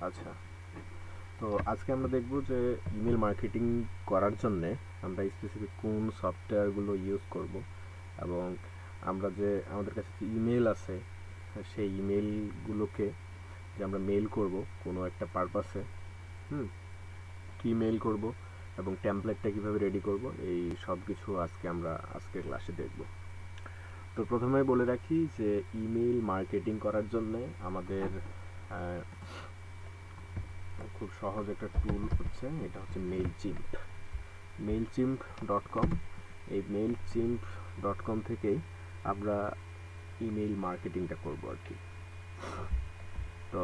আচ্ছা, তো আজকে আমরা দেখব যে ইমেল মার্কেটিং করার জন্যে আমরা স্পেসিফিক কোন সফটওয়্যারগুলো ইউজ করব, এবং আমরা যে আমাদের কাছে যে ইমেল আছে সেই ইমেলগুলোকে যে আমরা মেইল করব কোনো একটা পারপাসে, কি মেইল করব এবং টেমপ্লেটটা কীভাবে রেডি করব, এই সব কিছু আজকে আমরা আজকের ক্লাসে দেখব। তো প্রথমে বলে রাখি যে ইমেল মার্কেটিং করার জন্য আমাদের খুব সহজ একটা টুল হচ্ছে, এটা হচ্ছে mailchimp.com। এই mailchimp.com থেকেই আমরা ইমেল মার্কেটিংটা করব আর কি। তো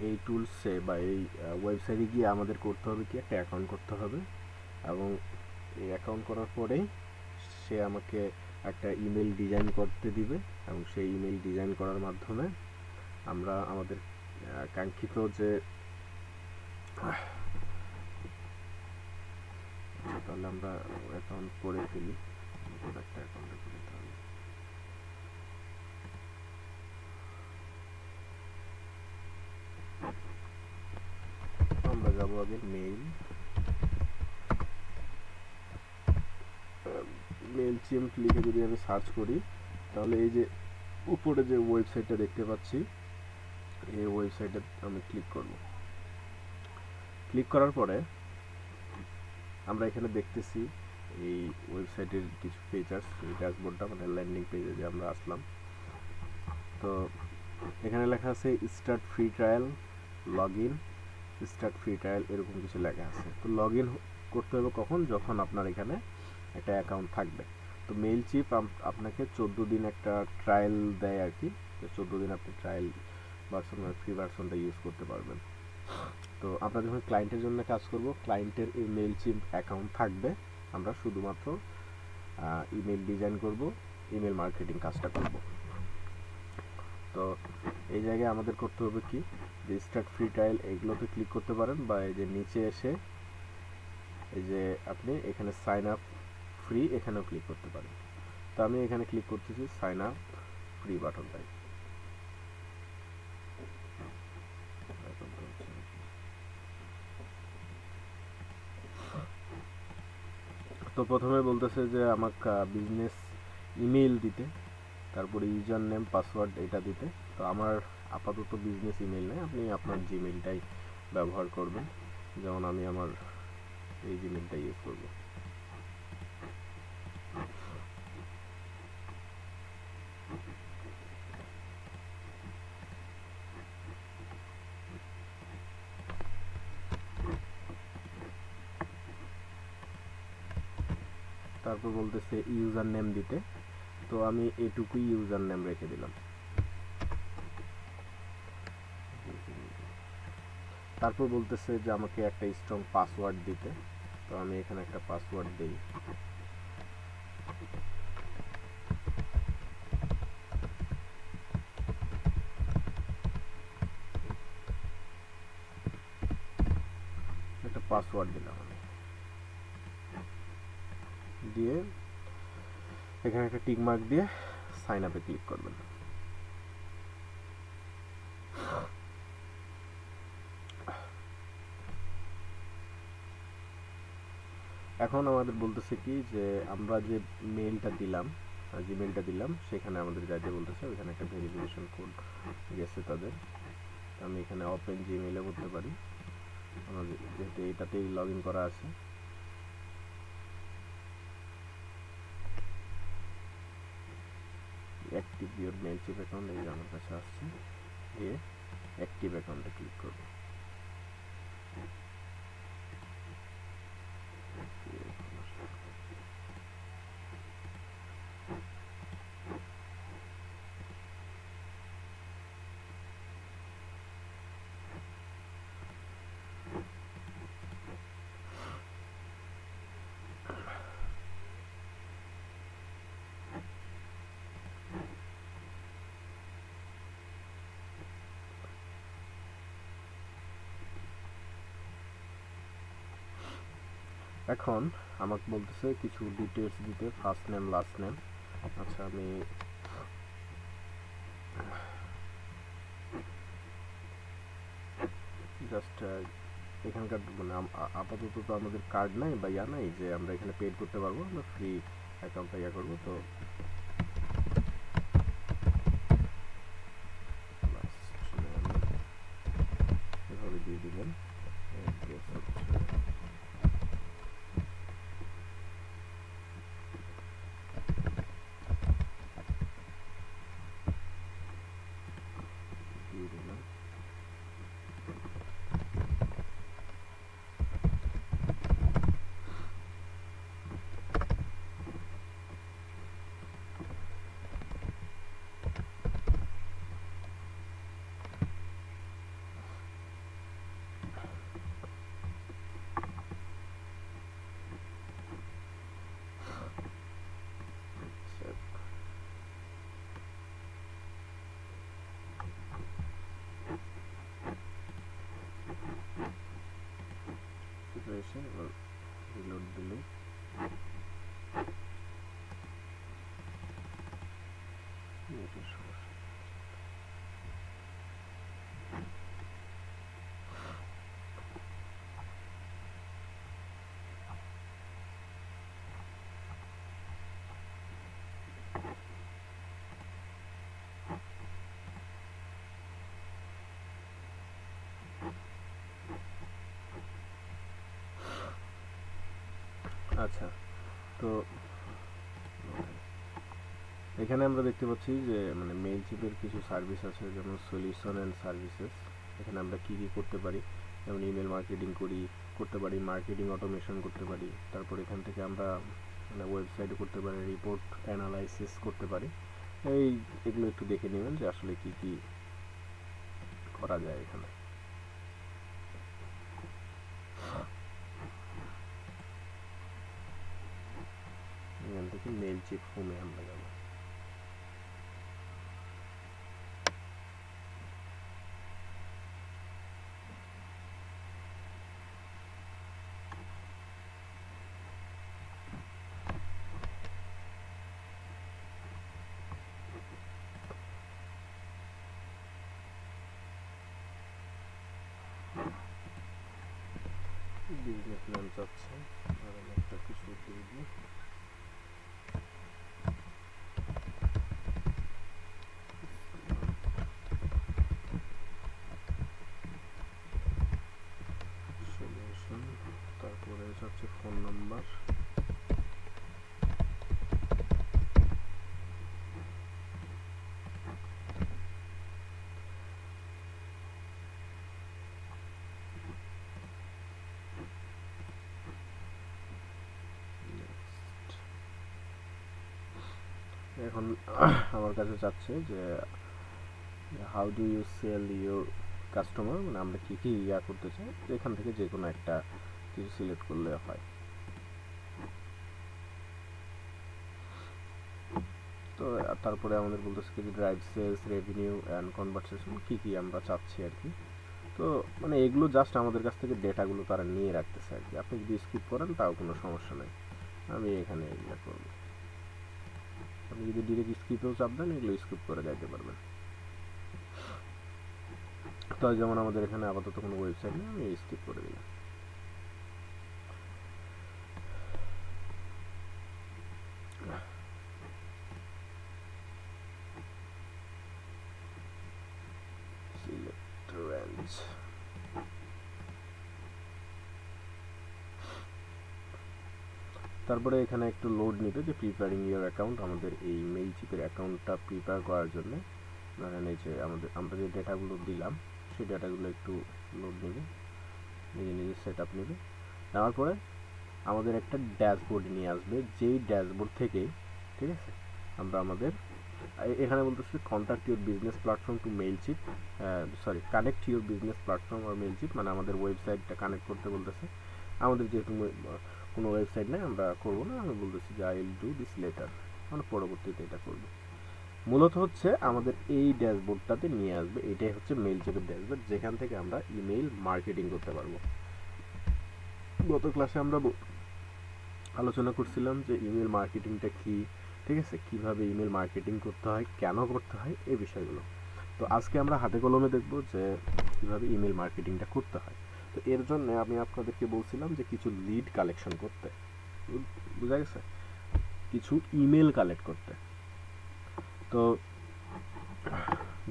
এই টুলসে বা এই ওয়েবসাইটে গিয়ে আমাদের করতে হবে কি, একটা অ্যাকাউন্ট করতে হবে, এবং এই অ্যাকাউন্ট করার পরেই সে আমাকে একটা ইমেল ডিজাইন করতে দিবে, এবং সেই ইমেল ডিজাইন করার মাধ্যমে আমরা আমাদের কাঙ্ক্ষিত যে তাহলে আমরা অ্যাকাউন্ট করে ফেলি, একটা অ্যাকাউন্টে করে তাহলে আমরা যাবো আগে মেইলচিম্প লিখে যদি আমি সার্চ করি, তাহলে এই যে উপরে যে ওয়েবসাইটটা দেখতে পাচ্ছি, এই ওয়েবসাইটে আমি ক্লিক করব। ক্লিক করার পরে আমরা এখানে দেখতেছি এই ওয়েবসাইটের কিছু ফিচার্স, এই ড্যাশবোর্ডটা মানে ল্যান্ডিং পেজে যে আমরা আসলাম। তো এখানে লেখা আছে start free trial, log in, start free trial, এরকম কিছু লেখা আছে। তো লগ ইন করতে হবে কখন, যখন আপনার এখানে একটা অ্যাকাউন্ট থাকবে। তো মেইলচিম্প আপনাকে 14 দিন একটা ট্রায়াল দেয় আর কি। তো 14 দিন আপনি ট্রায়াল ভার্সন মানে ফ্রি ভার্সনটা ইউজ করতে পারবেন। তো আমরা যখন ক্লায়েন্টের জন্য কাজ করব, ক্লায়েন্টের এই মেইলচিম্প অ্যাকাউন্ট থাকবে, আমরা শুধুমাত্র ইমেল ডিজাইন করব, ইমেল মার্কেটিং কাজটা করব। তো এই জায়গায় আমাদের করতে হবে কি, যে স্টার্ট ফ্রি ট্রায়াল এইগুলোতে ক্লিক করতে পারেন, বা এই যে নিচে এসে এই যে আপনি এখানে সাইন আপ ফ্রি এখানেও ক্লিক করতে পারেন। তো আমি এখানে ক্লিক করতেছি সাইন আপ ফ্রি বাটনটাই। তো প্রথমে বলতেছে যে আমাকে বিজনেস ইমেইল দিতে, তারপরে ইউজার নেম পাসওয়ার্ড এটা দিতে। তো আমার আপাতত বিজনেস ইমেইল নেই, আপনি আপনার জিমেইলটাই ব্যবহার করবেন, যেমন আমি আমার এই জিমেইলটা ইউজ করব। তারপর বলতেছে ইউজার নেম দিতে, তো আমি এটুকুই ইউজার নেম রেখে দিলাম। তারপর বলতেছে যে আমাকে একটা স্ট্রং পাসওয়ার্ড দিতে, তো আমি এখানে একটা পাসওয়ার্ড দিই। একটা পাসওয়ার্ড দিলাম আমি, দিয়ে এখানে একটা টিক মার্ক দিয়ে সাইন আপে ক্লিক করবেন। এখন আমাদের বলতেছে কি, যে আমরা যে মেইলটা দিলাম, জিমেইলটা দিলাম, সেখানে আমাদের যাইতে বলতেছে, ওইখানে একটা ভেরিফিকেশন কোড গেছে তাদের। আমি এখানে ওপেন জিমেইলে করতে পারি, আমাদের যেহেতু এইটাতেই লগ ইন করা আছে। অ্যাক্টিভ ইউর মেইলচিম্প অ্যাকাউন্ট, এই আমার কাছে আসছে, দিয়ে অ্যাক্টিভ অ্যাকাউন্টে ক্লিক করব। এখন আমাকে বলতেছে কিছু ডিটেলস দিতে, ফার্স্ট নেম লাস্ট নেম। আচ্ছা, আমি জাস্ট এখানকার মানে আপাতত তো আমাদের কার্ড নাই বা ইয়া নাই যে আমরা এখানে পেড করতে পারবো, আমরা ফ্রি অ্যাকাউন্টটা ইয়া করবো। তো এভাবে দিয়ে দিবেন। দিয়ে দিলাম। এসে এবার রিলোড দিলে নেটের সমস্যা। আচ্ছা, তো এখানে আমরা দেখতে পাচ্ছি যে মানে মেইলচিপের কিছু সার্ভিস আছে, যেমন সলিউশন অ্যান্ড সার্ভিসেস। এখানে আমরা কি কি করতে পারি, যেমন ইমেল মার্কেটিং করতে পারি, মার্কেটিং অটোমেশন করতে পারি। তারপর এখান থেকে আমরা মানে ওয়েবসাইটে করতে পারি, রিপোর্ট অ্যানালাইসিস করতে পারি। এগুলো একটু দেখে নেবেন যে আসলে কি কি করা যায় এখানে। এখান থেকে মেইলচিপ হোমে আমরা যাব। বিজনেস নেম চাচ্ছে, আর আমি একটা কিছু দিয়ে দিই। সলিউশন, তারপরে হচ্ছে ফোন নাম্বার, এখন আমার কাছে চাচ্ছে যে how do you sell your customer, মানে আমরা কী কী ইয়া করতে চাই, এখান থেকে যে কোনো একটা কিছু সিলেক্ট করলে হয়। তো তারপরে আমাদের বলতেছে যে drive sales, revenue and conversation, কী কী আমরা চাচ্ছি আর কি। তো মানে এগুলো জাস্ট আমাদের কাছ থেকে ডেটাগুলো তারা নিয়ে রাখতেছে আর কি। আপনি যদি স্কিপ করেন তাও কোনো সমস্যা নেই, আমি এখানে ইয়া করব। আপনি যদি ডিরেক্ট স্কিপেও চাপ দেন, এগুলো স্কিপ করে যাইতে পারবেন। তো যেমন আমাদের এখানে আপাতত কোনো ওয়েবসাইট নেই, আমি স্কিপ করে দিলাম। সিলেক্ট রেঞ্জ, তারপরে এখানে একটু লোড নিবে যে প্রিপেয়ারিং ইউর অ্যাকাউন্ট, আমাদের এই মেইলচিপের অ্যাকাউন্টটা প্রিপেয়ার করার জন্য। ধরেন এই যে আমরা যে ডেটাগুলো দিলাম সেই ডেটাগুলো একটু লোড নেবে, নিজে নিজে সেট আপ নেবে। নেওয়ার পরে আমাদের একটা ড্যাশবোর্ড নিয়ে আসবে, যেই ড্যাশবোর্ড থেকে, ঠিক আছে, আমরা আমাদের এখানে বলতেছে contact your business platform to Mailchimp, sorry connect your business platform আর মেইলচিপ, মানে আমাদের ওয়েবসাইটটা কানেক্ট করতে বলতেছে। আমাদের যেহেতু কোনো ওয়েবসাইট নেই, আমরা করবো না, আমি বলতেছি যে I will do this letter, মানে পরবর্তীতে এটা করবো। মূলত হচ্ছে আমাদের এই ড্যাশবোর্ডটাতে নিয়ে আসবে, এটাই হচ্ছে মেইলচিপের ড্যাশবোর্ড, যেখান থেকে আমরা ইমেইল মার্কেটিং করতে পারবো। গত ক্লাসে আমরা আলোচনা করছিলাম যে ইমেল মার্কেটিংটা কি, ঠিক আছে, কিভাবে ইমেল মার্কেটিং করতে হয়, কেন করতে হয়, এই বিষয়গুলো। তো আজকে আমরা হাতে কলমে দেখব যে কীভাবে ইমেল মার্কেটিংটা করতে হয়। তো এর জন্য আমি আপনাদেরকে বলছিলাম যে কিছু লিড কালেকশন করতে, বোঝা গেছে, কিছু ইমেল কালেক্ট করতে। তো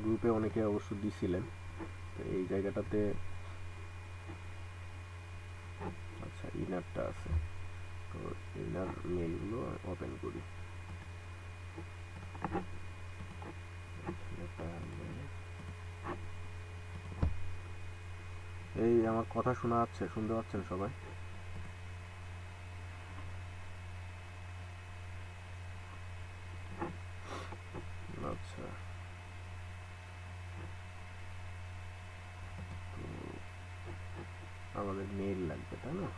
গ্রুপে অনেকে অবশ্য দিছিলেন, তো এই জায়গাটাতে আচ্ছা ইনারটা আছে, তো ইনার মেলগুলো ওপেন করি। এই আমার কথা শোনা যাচ্ছে, শুনতে পাচ্ছেন সবাই? আচ্ছা, তো আমাদের মেল লাগবে তাই না?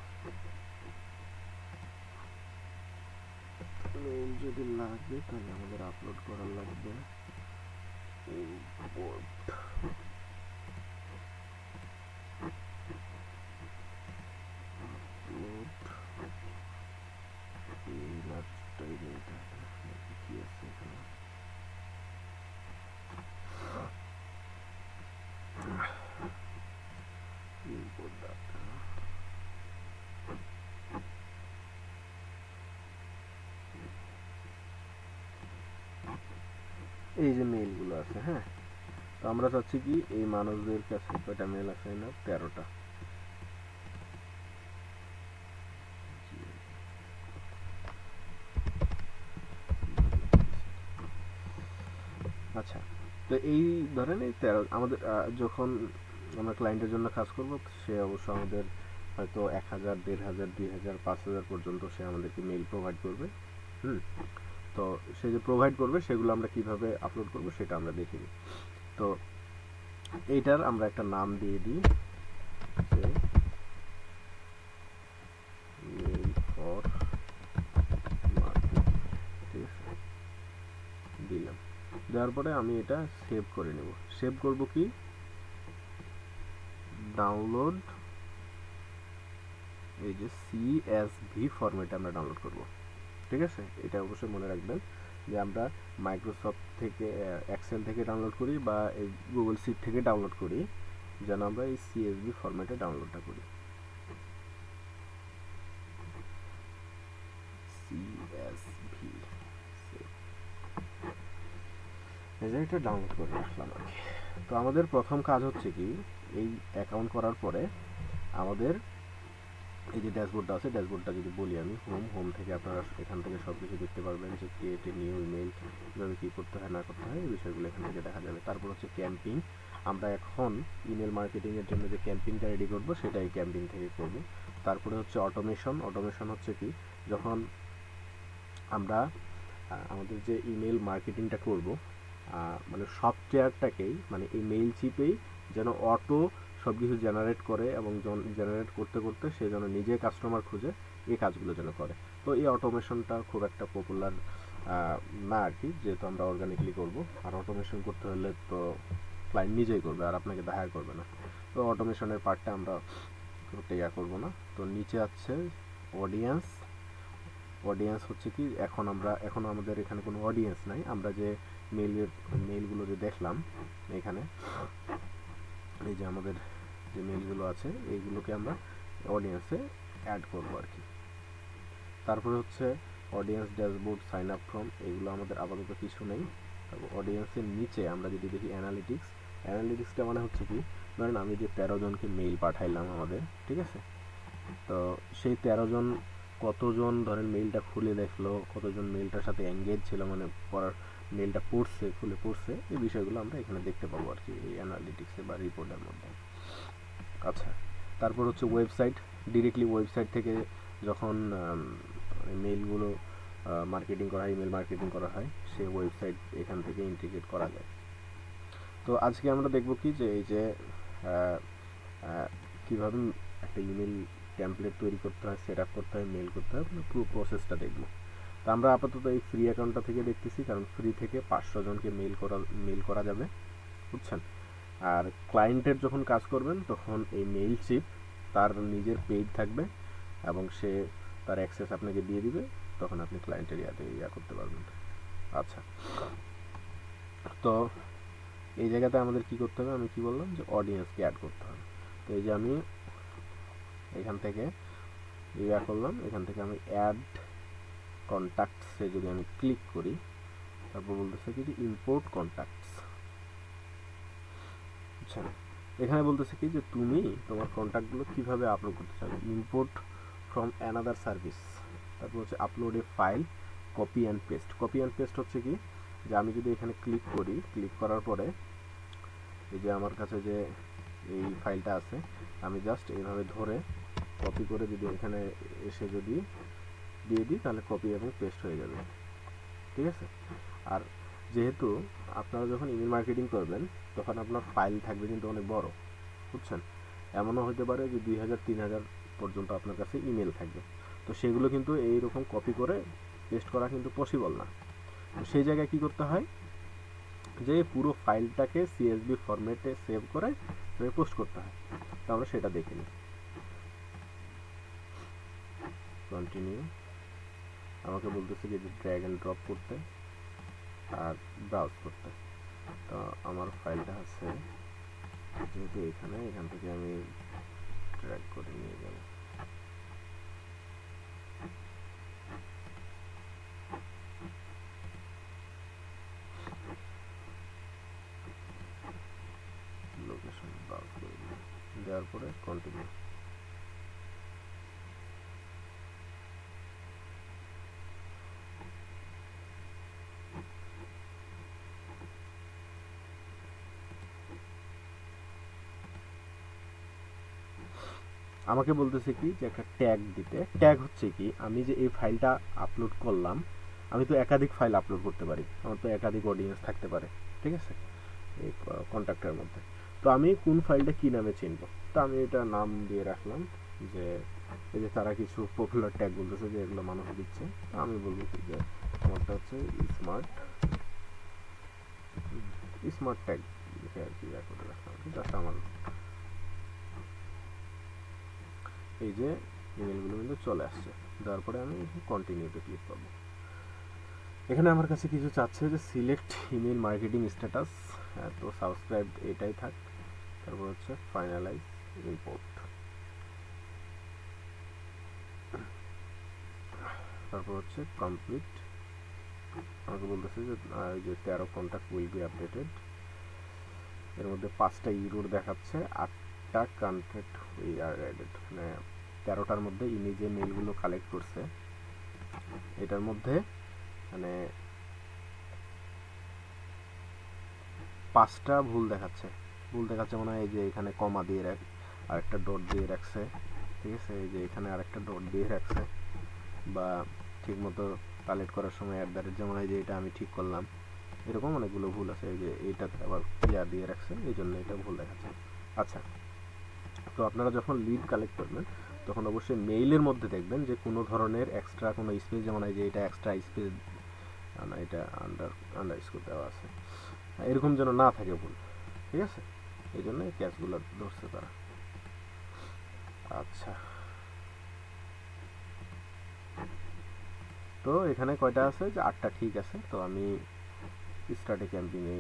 মেল যদি লাগে তাহলে আমাদের আপলোড করা লাগবে ইম্পোর্ট কি আছে এখানে, ইম্পোর্ট ডাটা। এই যে মেইলগুলো আছে, হ্যাঁ, তো আমরা চাচ্ছি কি এই মানুষদের কাছে কয়টা মেল আছে না, 13টা। আচ্ছা, তো এই ধরেন এই 13 আমাদের যখন আমরা ক্লায়েন্টের জন্য কাজ করব, সে অবশ্য আমাদের হয়তো 1000, 1500, 2000, 5000 পর্যন্ত সে আমাদেরকে মেইল প্রোভাইড করবে। তো সে যে প্রোভাইড করবে সেগুলো আমরা কিভাবে আপলোড করব সেটা আমরা দেখে নিই। তো এইটার আমরা একটা নাম দিয়ে দিই যে মেইল ফর মার্কেটিং, ঠিক আছে, দিলাম। দেওয়ার পরে আমি এটা সেভ করে নেব। সেভ করব কি, ডাউনলোড, এই যে CSV ফরম্যাটে আমরা ডাউনলোড করব, ঠিক আছে। এটা অবশ্যই মনে রাখবেন যে আমরা মাইক্রোসফট থেকে, এক্সেল থেকে ডাউনলোড করি বা এই গুগল শিট থেকে ডাউনলোড করি, যেন আমরা এই CSV ফরম্যাটে ডাউনলোডটা করি। CSV, এই যে এটা ডাউনলোড করে রাখলাম আর কি। তো আমাদের প্রথম কাজ হচ্ছে কি, এই অ্যাকাউন্ট করার পরে আমাদের এই যে ড্যাশবোর্ডটা আছে, ড্যাশবোর্ডটা যদি বলি আমি, হোম থেকে আপনারা এখান থেকে সব কিছু দেখতে পারবেন যে ক্রিয়েট এ নিউ ইমেল কীভাবে কী করতে হয় না করতে হয় এই বিষয়গুলো এখান থেকে দেখা যাবে। তারপর হচ্ছে ক্যাম্পিং, আমরা এখন ইমেল মার্কেটিংয়ের জন্য যে ক্যাম্পিংটা রেডি করব সেটা এই ক্যাম্পিং থেকে করব। তারপরে হচ্ছে অটোমেশন, অটোমেশন হচ্ছে কি, যখন আমরা আমাদের যে ইমেল মার্কেটিংটা করব, মানে সফটওয়্যারটাকেই, মানে এই মেইল চিপেই যেন অটো সব কিছু জেনারেট করে এবং জেনারেট করতে করতে সে যেন নিজে কাস্টমার খুঁজে এই কাজগুলো যেন করে। তো এই অটোমেশনটা খুব একটা পপুলার না আর কি, যেহেতু আমরা অর্গানিকলি করব, আর অটোমেশন করতে হলে তো ক্লায়েন্ট নিজেই করবে আর আপনাকে হায়ার করবে না। তো অটোমেশনের পার্টটা আমরা করতে করবো না। তো নিচে আছে অডিয়েন্স। অডিয়েন্স হচ্ছে কি, এখন আমাদের এখানে কোনো অডিয়েন্স নাই, আমরা যে মেইলগুলো যে দেখলাম এখানে, এই যে আমাদের যে মেইলগুলো আছে এইগুলোকে আমরা অডিয়েন্সে অ্যাড করবো আর কি। তারপরে হচ্ছে audience dashboard, sign up form, এগুলো আমাদের আপাতত কিছু নেই। তারপর অডিয়েন্সের নিচে আমরা যদি দেখি অ্যানালিটিক্স, অ্যানালিটিক্সটা মানে হচ্ছে কি, ধরেন আমি যে 13 জনকে মেইল পাঠাইলাম আমাদের, ঠিক আছে, তো সেই 13 জন কতজন ধরেন মেইলটা খুলে দেখলো, কতজন মেইলটার সাথে এঙ্গেজ ছিল, মানে পড়ার মেইলটা পড়ছে, খুলে পড়ছে, এই বিষয়গুলো আমরা এখানে দেখতে পাবো আর কি এই অ্যানালিটিক্সে বা রিপোর্টের মধ্যে। আচ্ছা, তারপর হচ্ছে ওয়েবসাইট, ডিরেক্টলি ওয়েবসাইট থেকে যখন মেইলগুলো মার্কেটিং করা হয়, ইমেল মার্কেটিং করা হয়, সেই ওয়েবসাইট এখান থেকে ইন্টিগ্রেট করা যায়। তো আজকে আমরা দেখব কি যে এই যে কীভাবে একটা ইমেল টেমপ্লেট তৈরি করতে হয়, সেট আপ করতে হয়, মেল করতে হয়, পুরো প্রসেসটা দেখব। তো আমরা আপাতত এই ফ্রি অ্যাকাউন্টটা থেকে দেখতেছি, কারণ ফ্রি থেকে 500 জনকে মেল করা যাবে, বুঝছেন। আর ক্লায়েন্টের যখন কাজ করবেন তখন এই মেইল চিপ তার নিজের পেইড থাকবে এবং সে তার অ্যাক্সেস আপনাকে দিয়ে দিবে, তখন আপনি ক্লায়েন্টের করতে পারবেন। আচ্ছা, তো এই জায়গাতে আমাদের কি করতে হবে, আমি কি বললাম যে অডিয়েন্সকে অ্যাড করতে হবে। তো এই যে আমি এখান থেকে ইয়া করলাম, এখান থেকে আমি অ্যাড কন্ট্যাক্টসে যদি আমি ক্লিক করি, তারপর বলতেছে কি যে ইম্পোর্ট কন্ট্যাক্টস, বুঝছেন। এখানে বলতেছে কি যে তুমি তোমার কন্ট্যাক্টগুলো কিভাবে আপলোড করতে চাও, ইম্পোর্ট ফ্রম অ্যানাদার সার্ভিস। তারপর হচ্ছে upload a file, copy and paste. Copy and paste হচ্ছে কি যে আমি যদি এখানে ক্লিক করি, ক্লিক করার পরে এই যে আমার কাছে যে এই ফাইলটা আছে, আমি জাস্ট এইভাবে ধরে কপি করে যদি এখানে এসে যদি দিয়ে দিই, তাহলে কপি এবং পেস্ট হয়ে যাবে, ঠিক আছে। আর যেহেতু আপনারা যখন ইমেল মার্কেটিং করবেন, তখন আপনার ফাইল থাকবে কিন্তু অনেক বড়, বুঝছেন। এমনও হতে পারে যে 2000-3000 পর্যন্ত আপনার কাছে ইমেল থাকবে। তো সেগুলো কিন্তু এইরকম কপি করে পেস্ট করা কিন্তু পসিবল না। তো সেই জায়গায় কি করতে হয়, যে পুরো ফাইলটাকে সিএসভি ফরম্যাটে সেভ করে পোস্ট করতে হয়। তো আমরা সেটা দেখে নিই। কন্টিনিউ, আমাকে বলতেছে যে ড্র্যাগ অ্যান্ড ড্রপ করতে আর ব্রাউজ করতে। তো আমার ফাইলটা আছে যেহেতু এখানে, এখান থেকে আমি ড্র্যাগ করে নিয়ে যাব। লোকেশন ব্রাউজ করে দিই, দেওয়ার পরে কন্টিনিউ। আমাকে বলতেছে কি যে একটা ট্যাগ দিতে। ট্যাগ হচ্ছে কি, আমি যে এই ফাইলটা আপলোড করলাম, আমি তো একাধিক ফাইল আপলোড করতে পারি, আমার তো একাধিক অডিয়েন্স থাকতে পারে, ঠিক আছে, এই কন্ট্যাক্টের মধ্যে। তো আমি কোন ফাইলটা কী নামে চিনব, তো আমি এটা নাম দিয়ে রাখলাম যে এই যে তারা কিছু পপুলার ট্যাগ বলতেছে যে এগুলো মানুষ দিচ্ছে, তো আমি বলবো কি যে আমারটা হচ্ছে স্মার্ট স্মার্ট ট্যাগ লিখে আর কি করে রাখলাম, জাস্ট আমার এই যে ইমেলগুলো কিন্তু চলে আসছে। তারপরে আমি কন্টিনিউতে ক্লিক করব। এখানে আমার কাছে কিছু চাচ্ছে যে সিলেক্ট ইমেল মার্কেটিং স্ট্যাটাস, তো সাবস্ক্রাইব এটাই থাক। তারপর হচ্ছে ফাইনালাইজ ইম্পোর্ট, তারপর হচ্ছে কমপ্লিট। আমাকে বলতেছে যে ওই যে 13 কন্ট্যাক্ট উইল বি আপডেটেড, এর মধ্যে 5টা ইউরোর দেখাচ্ছে, 8টা কন্ট্যাক্ট উই আর অ্যাডেড, মানে 13টার মধ্যে ইনি যে মেলগুলো কালেক্ট করছে এটার মধ্যে মানে 5টা ভুল দেখাচ্ছে। ভুল দেখাচ্ছে মানে এই যে এখানে কমা দিয়ে আর একটা ডট দিয়ে রাখছে, ঠিক আছে, এই যে এখানে আরেকটা ডট দিয়ে রাখছে, বা ঠিক মতো কালেক্ট করার সময় যেমন এই যে এটা আমি ঠিক করলাম, এরকম অনেকগুলো ভুল আছে। এই যে এইটাতে আবার ইয়া দিয়ে রাখছে, এই জন্য এটা ভুল দেখাচ্ছে। আচ্ছা, তো আপনারা যখন লিড কালেক্ট করবেন তখন অবশ্যই মেইলের মধ্যে দেখবেন যে কোনো ধরনের এক্সট্রা কোনো স্পেস, যেমন এই যে এটা এক্সট্রা স্পেস না, এটা আন্ডার স্কোর দেওয়া আছে, এরকম যেন না থাকে ভুল, ঠিক আছে, এই জন্য এই ক্যাচগুলো ধরছে তারা। আচ্ছা, তো এখানে কয়টা আছে যে 8টা ঠিক আছে। তো আমি স্টার্টে ক্যাম্পিংয়ে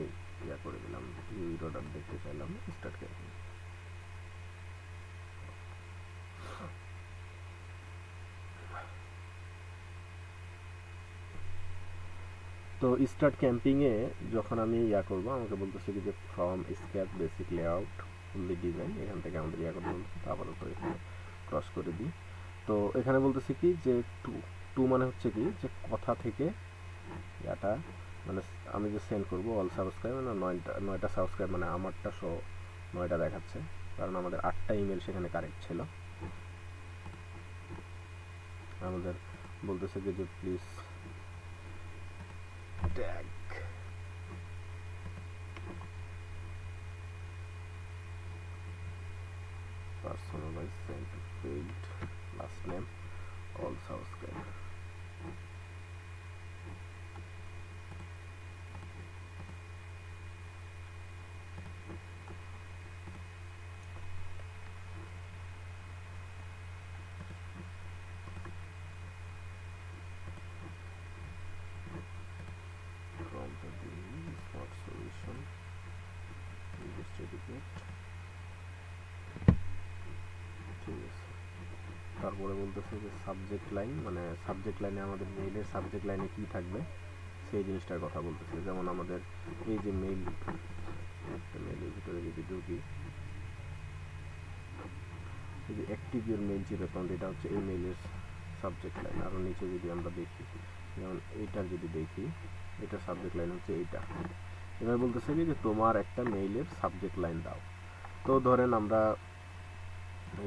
ইয়া করে দিলাম, ভিউ অর্ডার দেখতে চাইলাম স্টার্ট ক্যাম্পিং। তো স্টার্ট ক্যাম্পিংয়ে যখন আমি ইয়া করবো, আমাকে বলতেছে কি যে from sketch basic layout fully design, এখান থেকে আমাদের ইয়া করতে বলতেছে, তারপর তো এখানে ক্রস করে দিই। তো এখানে বলতেছে কি যে টু টু মানে হচ্ছে কি যে কথা থেকে ইয়াটা, মানে আমি যে সেন্ড করবো অল সাবস্ক্রাইব, মানে 9টা সাবস্ক্রাইব, মানে আমারটা 9টা দেখাচ্ছে, কারণ আমাদের 8টা ইমেল সেখানে কারেক্ট ছিল। আমাদের বলতেছে কি যে please tag personalize send to field last name all subscribe. From the smart solution তারপরে বলতেছে যে সাবজেক্ট লাইন, মানে সাবজেক্ট লাইনে আমাদের মেইলের সাবজেক্ট লাইনে কি থাকবে সেই জিনিসটার কথা বলতেছে। যেমন আমাদের এই যে মেইল, একটা মেইলের ভিতরে যদি ঢুকি, এই যে active your mail zero account, এটা হচ্ছে এই মেইলের সাবজেক্ট লাইন। আরও নিচে যদি আমরা দেখি, যেমন এইটার যদি দেখি, এটার সাবজেক্ট লাইন হচ্ছে এইটা। এবার বলতেছে কি যে তোমার একটা মেইলের সাবজেক্ট লাইন দাও। তো ধরেন আমরা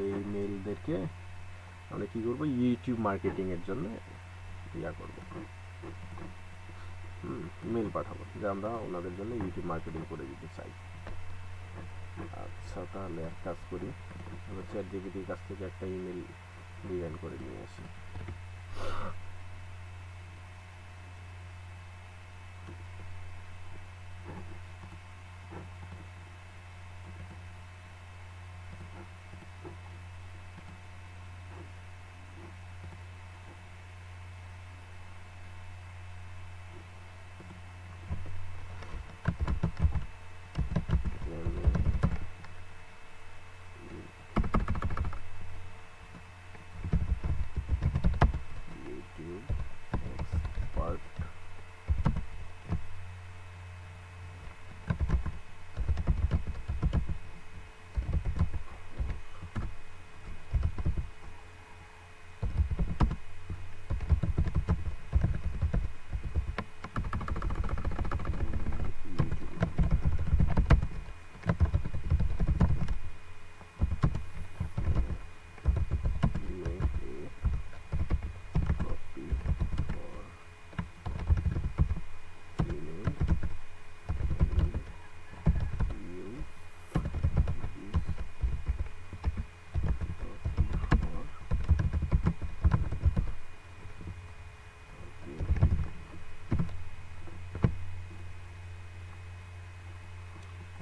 এই মেইলদেরকে আমরা কী করবো, ইউটিউব মার্কেটিংয়ের জন্য ইয়া করবো, মেইল পাঠাবো যে আমরা ওনাদের জন্য ইউটিউব মার্কেটিং করে দিতে চাই। আচ্ছা, তাহলে এক কাজ করি, আমরা চ্যাটজিপিটির কাছ থেকে একটা ইমেল ডিজাইন করে নিয়ে আসি।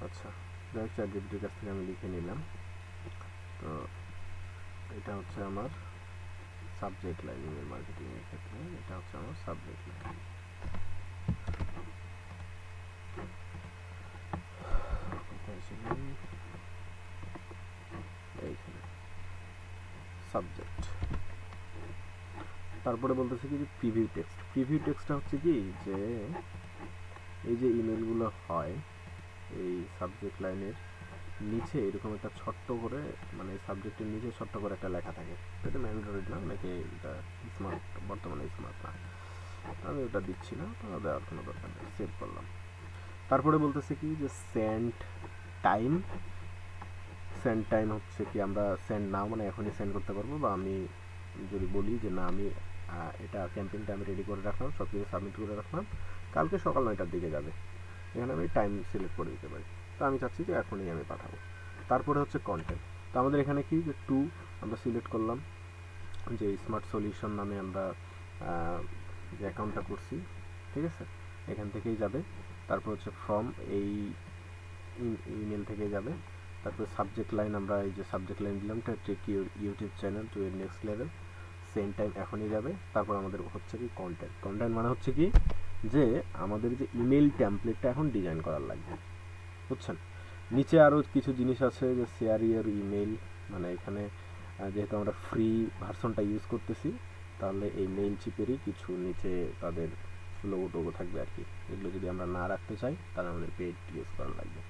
আচ্ছা, যাই হোক, চ্যাটজিপিটির কাছ থেকে আমি লিখে নিলাম। তো এটা হচ্ছে আমার সাবজেক্ট লাইন, ইমেল মার্কেটিংয়ের ক্ষেত্রে এটা হচ্ছে আমার সাবজেক্ট লাইন। এইখানে সাবজেক্ট। তারপরে বলতেছে কি যে প্রিভিউ টেক্সট। প্রিভিউ টেক্সটটা হচ্ছে কি যে এই যে ইমেলগুলো হয় এই সাবজেক্ট লাইনের নিচে এরকম একটা ছোট্ট করে, মানে সাবজেক্টের নিচে ছোট্ট করে একটা লেখা থাকে। এটা ম্যান্ডেটরি না, নাকি এটা স্মার্ট, বর্তমানে স্মার্ট না, আমি ওটা দিচ্ছি না, তো দেওয়ার কোনো দরকার নেই, সেভ করলাম। তারপরে বলতেছে কি যে সেন্ড টাইম। সেন্ড টাইম হচ্ছে কি আমরা সেন্ড নাও মানে এখনই সেন্ড করতে পারবো, বা আমি যদি বলি যে না আমি এটা ক্যাম্পেইনটা আমি রেডি করে রাখলাম, সব কিছু সাবমিট করে রাখলাম, কালকে সকাল 9টার দিকে যাবে, এখানে আমি টাইম সিলেক্ট করে দিতে পারি। তো আমি চাচ্ছি যে এখনই আমি পাঠাবো। তারপরে হচ্ছে কন্টেন্ট। তো আমাদের এখানে কি যে টু আমরা সিলেক্ট করলাম, যে স্মার্ট সলিউশন নামে আমরা যে অ্যাকাউন্টটা করছি, ঠিক আছে, এখান থেকেই যাবে। তারপর হচ্ছে ফ্রম, এই ইমেল থেকেই যাবে। তারপর সাবজেক্ট লাইন, আমরা এই যে সাবজেক্ট লাইন দিলাম take your YouTube channel to এর নেক্সট লেভেল, সেম টাইম এখনই যাবে। তারপর আমাদের হচ্ছে কি কন্টেন্ট। কন্টেন্ট মানে হচ্ছে কি যে আমাদের যে ইমেল টেমপ্লেটটা এখন ডিজাইন করার লাগবে, বুঝছেন। নিচে আরও কিছু জিনিস আছে, যে শেয়ার ইয়ার ইমেল, মানে এখানে যেহেতু আমরা ফ্রি ভার্সনটা ইউজ করতেছি, তাহলে এই মেইল চিপেরই কিছু নিচে তাদের লোগো টোগো থাকবে আর কি। এগুলো যদি আমরা না রাখতে চাই তাহলে আমাদের পেড ইউজ করা লাগবে।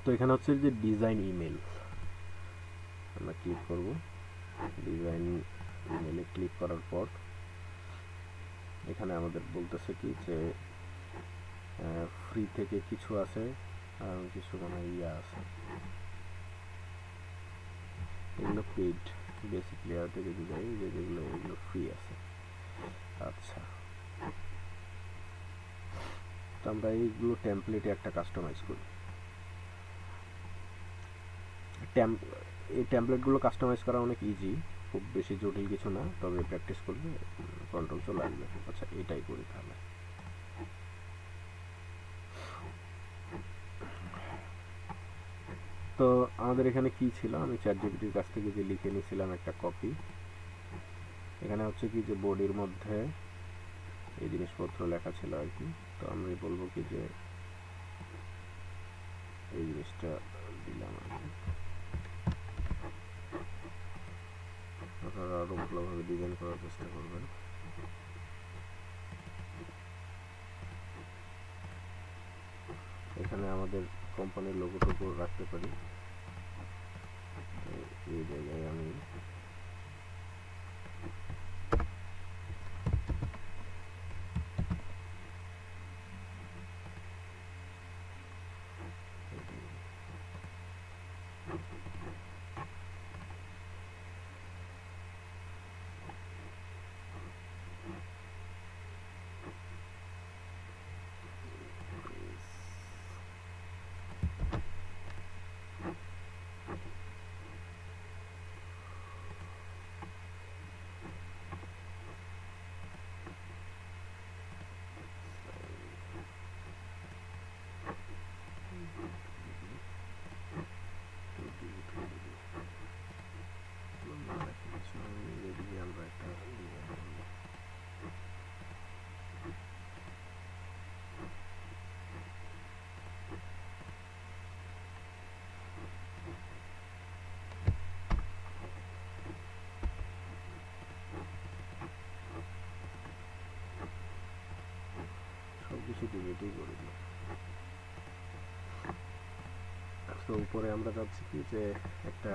তো এখানে হচ্ছে যে ডিজাইন ইমেল, আমরা ক্লিক করব। ডিজাইন ইমেলে ক্লিক করার পর এখানে আমাদের বলতেছে কি যে ফ্রি থেকে কিছু আছে আর কিছু মানে ইয়া আছে, এগুলো পেইড। বেসিক লেয়ার থেকে বুঝাই যে যেগুলো এগুলো ফ্রি আছে। আচ্ছা, তো আমরা এইগুলো টেমপ্লেটে একটা কাস্টমাইজ করি। এই টেমপ্লেটগুলো কাস্টমাইজ করা অনেক ইজি, খুব বেশি জটিল কিছু না, তবে প্র্যাকটিস করলে কন্ট্রোল চলে আসবে। আচ্ছা, এটাই করি তাহলে। তো আমাদের এখানে কি ছিল, আমি চ্যাটজিপিটির কাছ থেকে যে লিখে নিয়েছিলাম একটা কপি, এখানে হচ্ছে কি যে বডির মধ্যে এই জিনিসপত্র লেখা ছিল আর কি। তো আমি বলবো কি যে এই জিনিসটা দিলাম আর কি। আপনারা আরও ভালোভাবে ডিজাইন করার চেষ্টা করবেন। এখানে আমাদের কোম্পানির লোগোটুকু রাখতে পারি। এই জায়গায় আমি সবকিছু ডিলিটই করে দিই। তো উপরে আমরা চাচ্ছি কি যে একটা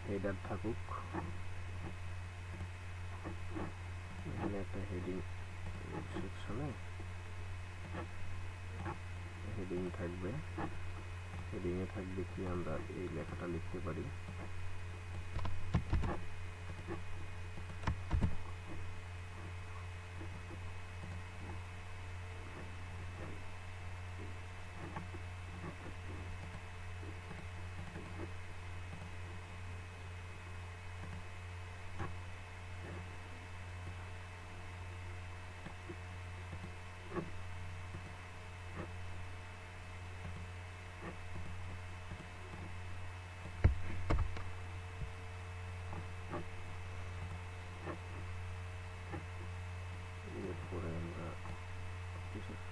হেডার থাকুক, এখানে একটা হেডিং সেকশনে হেডিং থাকবে। হেডিংয়ে থাকবে কি, আমরা এই লেখাটা লিখতে পারি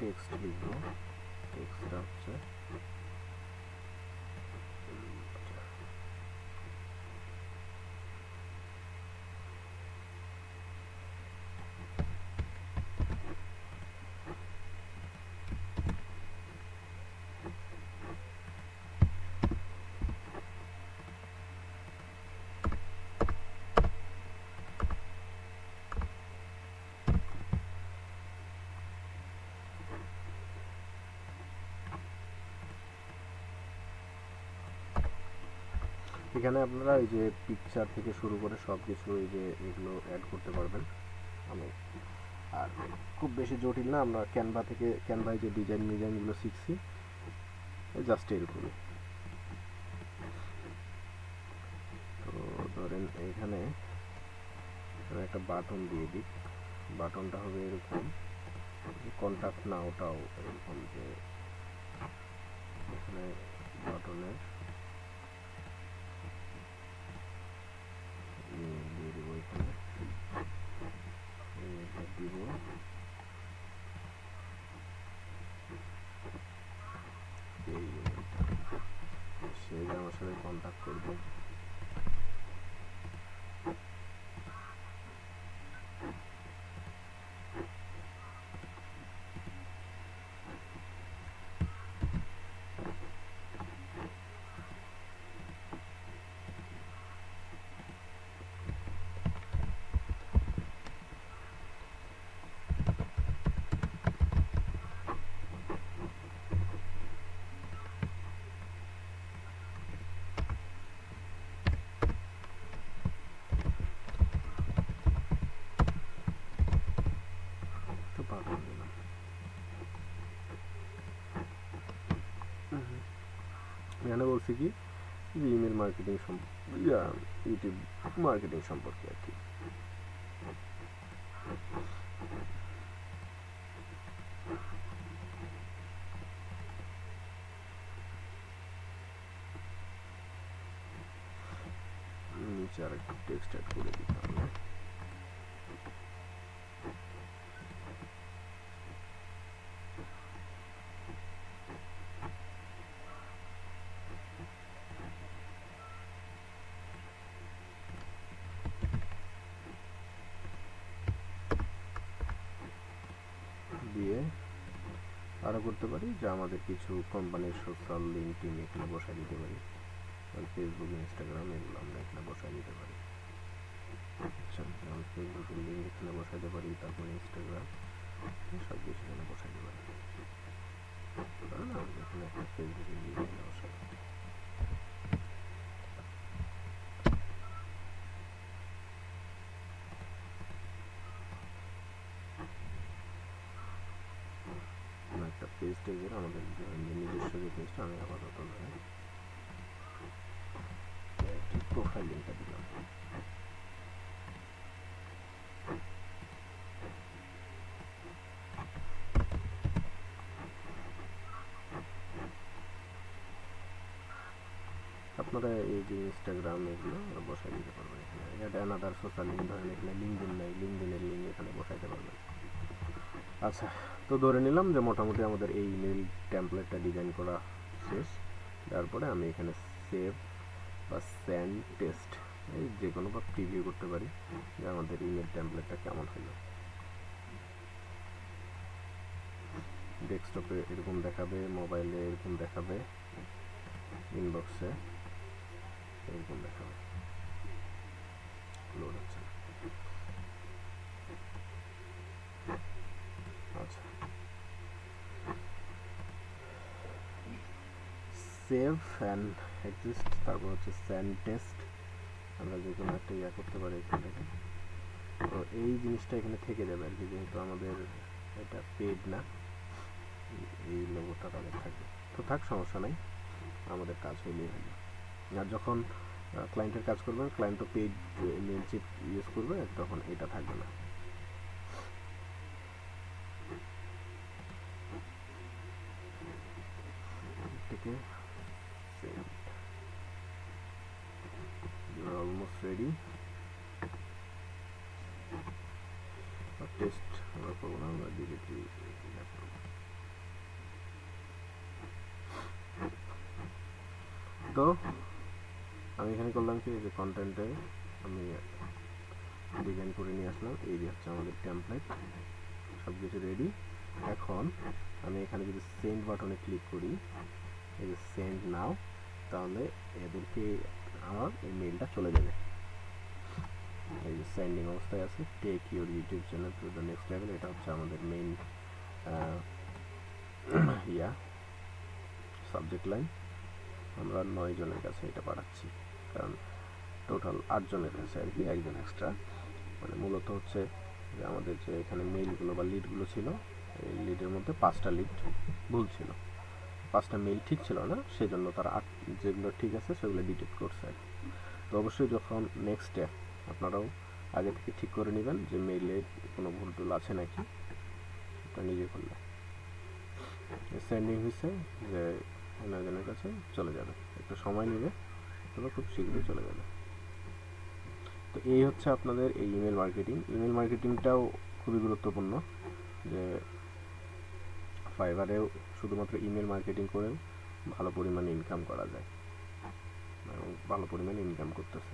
টেক্সট লিখবো। টেক্সটটা হচ্ছে এখানে আপনারা এই যে পিকচার থেকে শুরু করে সব কিছু এই যে এগুলো অ্যাড করতে পারবেন। আমি আর খুব বেশি জটিল না, আমরা ক্যানভায় যে ডিজাইনগুলো শিখছি জাস্ট এরকমই। তো ধরেন এখানে একটা বাটন দিয়ে দিই। বাটনটা হবে এরকম, কন্টাক্ট না ওটাও এরকম, যে এখানে বাটনের দিয়ে দিব, এখানে দিব সে আমার সাথে কন্ট্যাক্ট করবে। এখানে বলছি কি যে ইমেল মার্কেটিং ইউটিউব মার্কেটিং সম্পর্কে আর কি। নিচে আর একটু টেক্সট অ্যাড করে দিতে হবে। আরও করতে পারি যে আমাদের কিছু কোম্পানির সোশ্যাল লিঙ্ক টিম এখানে বসাই দিতে পারি, ফেসবুক ইনস্টাগ্রাম এগুলো আমরা এখানে বসাই দিতে পারি। আচ্ছা, যেমন ফেসবুকের লিঙ্ক এখানে বসাইতে পারি, তারপর ইনস্টাগ্রাম সব কিছু এখানে বসাইতে পারি। কারণ আমি এখানে একটা ফেসবুকের লিঙ্ক এখানে বসাই। একটা পেজ টাইপের আমাদের নিজস্ব যে পেজটা, আমি আপাতত প্রোফাইল লিঙ্কটা দিলাম। আপনারা এই যে ইনস্টাগ্রাম এগুলো বসাই দিতে পারবেন এখানে। অ্যাড অ্যানাদার সোশ্যাল লিঙ্ক, ধরেন এখানে লিঙ্কডিন নাই, লিঙ্কডিনের লিঙ্ক এখানে বসাইতে পারবেন। আচ্ছা, তো ধরে নিলাম যে মোটামুটি আমাদের এই ইমেল টেমপ্লেটটা ডিজাইন করা শেষ। তারপরে আমি এখানে সেভ বা সেন্ড টেস্ট এই যে কোনো বা প্রিভিউ করতে পারি যে আমাদের ইমেল টেমপ্লেটটা কেমন হলো। ডেস্কটপে এরকম দেখাবে, মোবাইলে এরকম দেখাবে, ইনবক্সে এরকম দেখাবে। লোড হচ্ছে। আচ্ছা, সেভ অ্যান্ড এক্সিস্ট, তারপর হচ্ছে সেন্ড টেস্ট। আমরা যে কোনো একটা ইয়া করতে পারি এখান থেকে। তো এই জিনিসটা এখানে থেকে যাবে আর কি, যেহেতু আমাদের এটা পেড না, এই লোগোটা তাদের থাকবে। তো থাক, সমস্যা নাই, আমাদের কাজ হইলেই হলো। আর যখন ক্লায়েন্টের কাজ করবেন, ক্লায়েন্টও পেড মেইলচিপ ইউজ করবে, তখন এটা থাকবে না। এটাকে অলমোস্ট রেডি। টেস্ট আমরা করবো না, আমরা ডিরেক্টলি তো আমি এখানে করলাম কি, যে কন্টেন্টে আমি ডিজাইন করে নিয়ে আসলাম। এই যে হচ্ছে আমাদের টেমপ্লেট, সব কিছু রেডি। এখন আমি এখানে যদি সেন্ড বাটনে ক্লিক করি, এই যে সেন্ড নাও, তাহলে এদেরকে আমার এই মেইলটা চলে যাবে। এই যে সেন্ডিং অবস্থায় আছে, take your YouTube channel to the next level. এটা হচ্ছে আমাদের মেইন সাবজেক্ট লাইন। আমরা 9 জনের কাছে এটা পাঠাচ্ছি, কারণ টোটাল 8 জনের কাছে আর কি, একজন এক্সট্রা। মানে মূলত হচ্ছে যে আমাদের যে এখানে মেইলগুলো বা লিডগুলো ছিল, এই লিডের মধ্যে 5টা লিড ভুল ছিল, 5টা মেইল ঠিক ছিল না, সেজন্য তারা যেগুলো ঠিক আছে সেগুলো ডিটেক্ট করছে। তো অবশ্যই যখন নেক্সটে আপনারাও আগে থেকে ঠিক করে নেবেন যে মেইলে কোনো ভুল টুল আছে নাকি, এটা নিজে করলে। সেন্ডিং হয়েছে, যে অন্যজনের কাছে চলে যাবে, একটু সময় নেবে, তবে খুব শীঘ্রই চলে যাবে। তো এই হচ্ছে আপনাদের এই ইমেল মার্কেটিং। ইমেল মার্কেটিংটাও খুবই গুরুত্বপূর্ণ, যে ফাইবারেও শুধুমাত্র ইমেল মার্কেটিং করেও ভালো পরিমাণে ইনকাম করা যায় এবং ভালো পরিমাণে ইনকাম করতেছে।